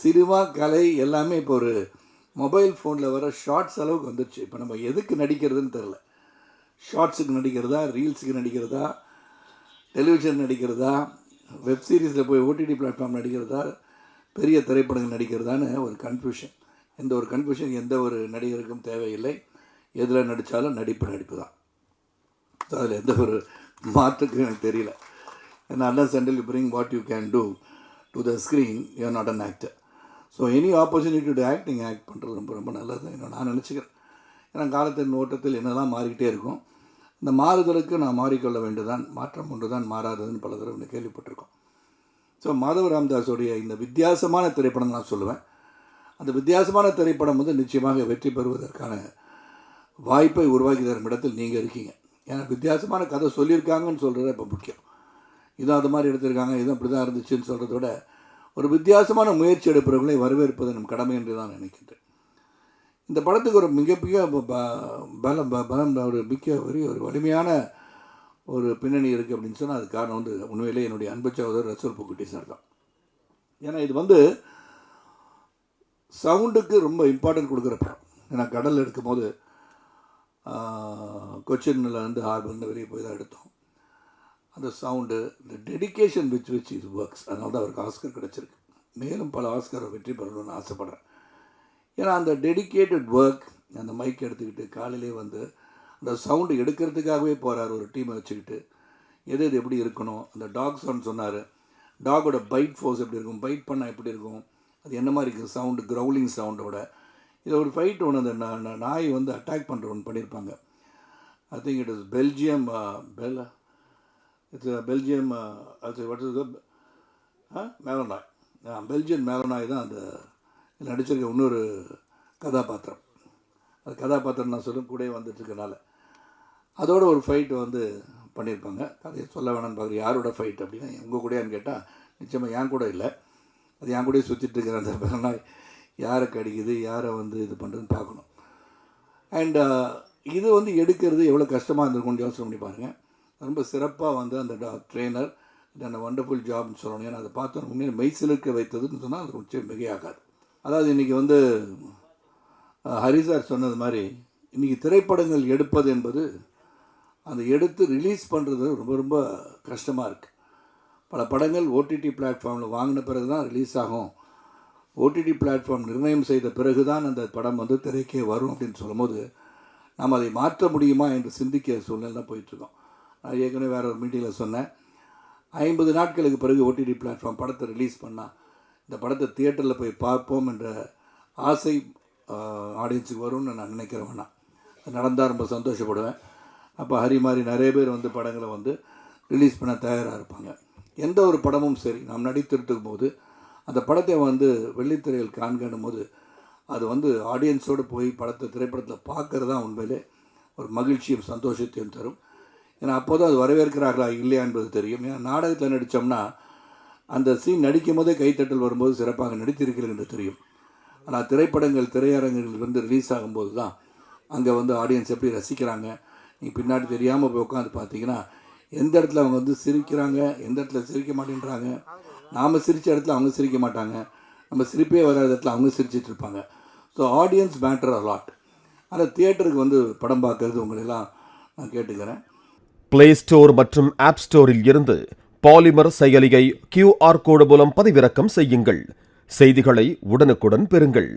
Cinema கலை எல்லாமே இப்போ ஒரு மொபைல் ஃபோனில் வர ஷார்ட்ஸ் அளவுக்கு வந்துடுச்சு. இப்போ நம்ம எதுக்கு நடிக்கிறதுன்னு தெரில. ஷார்ட்ஸுக்கு நடிக்கிறதா, ரீல்ஸுக்கு நடிக்கிறதா, டெலிவிஷன் நடிக்கிறதா, வெப் சீரிஸில் போய் ஓடிடி பிளாட்ஃபார்ம் நடிக்கிறதா, பெரிய திரைப்படங்கள் நடிக்கிறதான்னு ஒரு கன்ஃபியூஷன். எந்த ஒரு கன்ஃபியூஷன் எந்த ஒரு நடிகருக்கும் தேவையில்லை. எதில் நடித்தாலும் நடிப்பு தான். ஸோ அதில் எந்த ஒரு மாற்றுக்கும் எனக்கு தெரியல. ஏன்னா unless until you bring what you can do to the screen, you are not an actor. So any opportunity to act நீங்கள் ஆக்ட் பண்ணுறது ரொம்ப ரொம்ப நல்லது தான் நான் நினச்சிக்கிறேன். ஏன்னா காலத்தின் ஓட்டத்தில் என்னெல்லாம் மாறிக்கிட்டே இருக்கும். இந்த மாறுதலுக்கு நான் மாறிக்கொள்ள வேண்டுதான், மாற்றம் ஒன்று தான் மாறாததுன்னு பல தடவை கேள்விப்பட்டிருக்கோம். ஸோ மாதவ ராமதாஸோடைய இந்த வித்தியாசமான திரைப்படம் நான் சொல்லுவேன். அந்த வித்தியாசமான திரைப்படம் வந்து நிச்சயமாக வெற்றி பெறுவதற்கான வாய்ப்பை உருவாக்கி தரும் இடத்தில் நீங்கள் இருக்கீங்க. ஏன்னா வித்தியாசமான கதை சொல்லியிருக்காங்கன்னு சொல்கிறது இப்போ முக்கியம். இதுவும் அது மாதிரி எடுத்திருக்காங்க, இதுவும் அப்படி தான் இருந்துச்சுன்னு சொல்கிறத விட ஒரு வித்தியாசமான முயற்சி எடுப்பவர்களை வரவேற்பது நம் கடமை என்று தான் நினைக்கின்றேன். இந்த படத்துக்கு ஒரு மிகப்பெரிய பலம் ஒரு ஒரு வலிமையான ஒரு பின்னணி இருக்குது அப்படின்னு சொன்னால் அது காரணம் வந்து உண்மையிலே என்னுடைய அன்பு சகோதரர் ரசூல் பூக்குட்டி சார் தான். ஏன்னா இது வந்து சவுண்டுக்கு ரொம்ப இம்பார்ட்டன்ட் கொடுக்குற படம். ஏன்னா கடல் எடுக்கும் போது கொச்சின்ல இருந்து ஹார்பர்ந்து வெளியே போய் தான் எடுத்தோம். அந்த சவுண்டு, இந்த டெடிக்கேஷன் விச் இஸ் ஒர்க்ஸ், அதனால தான் அவருக்கு ஆஸ்கர் கிடச்சிருக்கு. மேலும் பல ஆஸ்கரை வெற்றி பெறணும்னு ஆசைப்பட்றேன். ஏன்னா அந்த டெடிக்கேட்டட் ஒர்க், அந்த மைக் எடுத்துக்கிட்டு காலையிலே வந்து அந்த சவுண்டு எடுக்கிறதுக்காகவே போகிறார் ஒரு டீமை வச்சுக்கிட்டு. எது எப்படி இருக்கணும், அந்த டாக் சவுண்ட் சொன்னார், டாகோட பைட் ஃபோர்ஸ் எப்படி இருக்கும், பைட் பண்ணால் எப்படி இருக்கும், அது என்ன மாதிரி இருக்குது சவுண்டு, க்ரௌலிங் சவுண்டோட. இதில் ஒரு ஃபைட் ஒன்று, அந்த நாய் வந்து அட்டாக் பண்ணுற ஒன்று பண்ணியிருப்பாங்க. I think it is Belgium Belgium அது வாட் இஸ் மேலனாய், பெல்ஜியன் மேலனாய் தான் அந்த நடிச்சிருக்க இன்னொரு கதாபாத்திரம். அது கதாபாத்திரம் நான் சொல்லும் கூட வந்துட்டுருக்கனால அதோட ஒரு ஃபைட்டு வந்து பண்ணியிருப்பாங்க. அதை சொல்ல வேணான்னு பார்க்குறேன். யாரோட ஃபைட் அப்படின்னா உங்கள் கூடயான்னு கேட்டால் நிச்சயமாக என் கூட இல்லை, அது என் கூடயே சுற்றிட்டு இருக்கிற அந்த மேலனாய் யாரை கடிக்குது, யாரை வந்து இது பண்ணுறதுன்னு பார்க்கணும். அண்ட் இது வந்து எடுக்கிறது எவ்வளோ கஷ்டமாக இருந்திருக்கும்னு யோசனை பண்ணி பாருங்கள். ரொம்ப சிறப்பாக வந்து அந்த ட்ரெயினர் அந்த வண்டர்ஃபுல் ஜாப்னு சொல்லணும். ஏன்னா அதை பார்த்தோம் உண்மையிலே மெய்சிலுக்க வைத்ததுன்னு சொன்னால் அது கொஞ்சம் மிகையாகாது. அதாவது இன்றைக்கி வந்து ஹரிசார் சொன்னது மாதிரி இன்றைக்கி திரைப்படங்கள் எடுப்பது என்பது அதை எடுத்து ரிலீஸ் பண்ணுறது ரொம்ப ரொம்ப கஷ்டமாக இருக்குது. பல படங்கள் ஓடிடி பிளாட்ஃபார்மில் வாங்கின பிறகு தான் ரிலீஸ் ஆகும். ஓடிடி பிளாட்ஃபார்ம் நிர்ணயம் செய்த பிறகு தான் அந்த படம் வந்து திரைக்கே வரும் அப்படின்னு சொல்லும்போது நாம் அதை மாற்ற முடியுமா என்று சிந்திக்க சூழ்நிலை தான் போயிட்டுருக்கோம். நான் ஏற்கனவே வேறு ஒரு மீட்டிங்கில் சொன்னேன், 50 நாட்களுக்கு பிறகு ஓடிடி பிளாட்ஃபார்ம் படத்தை ரிலீஸ் பண்ணால் இந்த படத்தை தியேட்டரில் போய் பார்ப்போம் என்ற ஆசை ஆடியன்ஸுக்கு வரும்னு நான் நினைக்கிறேன். வேணாம், அது நடந்தால் ரொம்ப சந்தோஷப்படுவேன். அப்போ ஹரி மாதிரி நிறைய பேர் வந்து படங்களை வந்து ரிலீஸ் பண்ண தயாராக இருப்பாங்க. எந்த ஒரு படமும் சரி நாம் நடித்திருக்கும் போது அந்த படத்தை வந்து வெள்ளித்திரையில் காண்கணும் போது அது வந்து ஆடியன்ஸோடு போய் திரைப்படத்தில் பார்க்குறது தான் உண்மையிலே ஒரு மகிழ்ச்சியும் சந்தோஷத்தையும் தரும். ஏன்னா அப்போ தான் அது வரவேற்கிறார்களா இல்லையா என்பது தெரியும். ஏன்னா நாடகத்தில் நடித்தோம்னா அந்த சீன் நடிக்கும் போதே கைத்தட்டல் வரும்போது சிறப்பாக நடித்திருக்கிறது என்று தெரியும். ஆனால் திரைப்படங்கள் திரையரங்குகள் வந்து ரிலீஸ் ஆகும்போது தான் அங்கே வந்து ஆடியன்ஸ் எப்படி ரசிக்கிறாங்க, நீங்கள் பின்னாடி தெரியாமல் போய் உட்காந்து பார்த்தீங்கன்னா எந்த இடத்துல அவங்க வந்து சிரிக்கிறாங்க, எந்த இடத்துல சிரிக்க மாட்டேன்றாங்க. நாம் சிரித்த இடத்துல அவங்க சிரிக்க மாட்டாங்க, நம்ம சிரிப்பே வராத இடத்துல அவங்க சிரிச்சிட்டு இருப்பாங்க. So audience matter a lot. ஆனால் தியேட்டருக்கு வந்து படம் பார்க்கறது உங்களெல்லாம் நான் கேட்டுக்கிறேன். பிளே ஸ்டோர் மற்றும் ஆப் ஸ்டோரில் இருந்து பாலிமர் செயலியை QR கோடு மூலம் பதிவிறக்கம் செய்யுங்கள். செய்திகளை உடனுக்குடன் பெறுங்கள்.